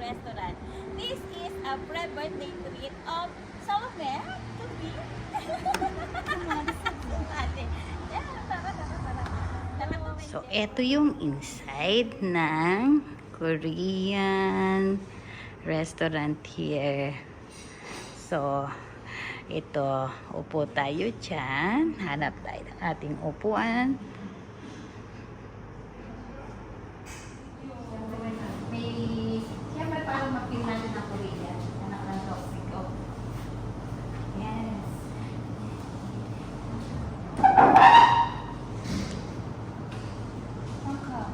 restaurant. This is a pre-birthday treat of Salome to me. So, ito yung inside ng Korean restaurant here. So, ito, upo tayo dyan. Hanap tayo ng ating upuan. May, siyempre parang mag-feel natin ng Korean. Anak ng Mexico. Yes.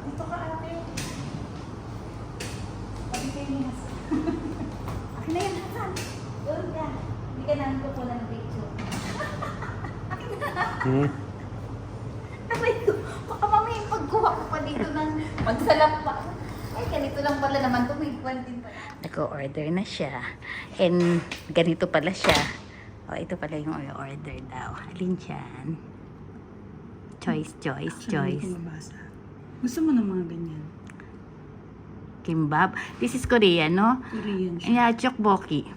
Dito ka ate. Pag kayo ni Hasan. Akin na yan, Hasan. Doon ka. Hindi ka namin kukunan ng picture. Akin na. Aray ko. Baka mamaya yung pagkuha ko pa dito ng magsalap pa. Ay, ganito lang pala naman ito. May kwantin pala. Nag-order na siya. And ganito pala siya. O, ito pala yung order daw. Alin dyan? Choice. Hindi ko mabasa. Gusto mo ng mga ganyan? Kimbap. This is Korean, no? Korean siya. Yeah, chokboki.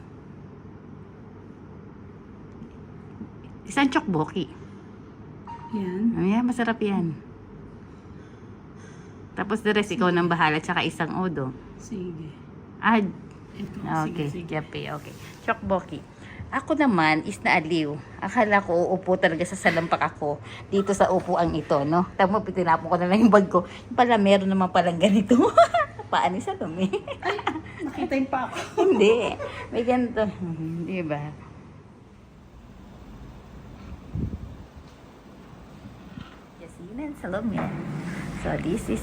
Isang chokboki. Yan. Ayan, masarap yan. Tapos the rest, ikaw nang bahala, tsaka isang odo. Sige. Ah, Ito. okay. Sige. Yape, okay. Chokboki. Ako naman is naaliw. Akala ko uupo talaga sa salampak ako dito sa upuan ito, no? Tapos tinapon ko na lang yung bag ko. Pala, meron naman palang ganito. Paan ni Salome. Ay, nakita yung pa ako. Hindi. May ganito. Di ba? Yasmin and Salome. So, this is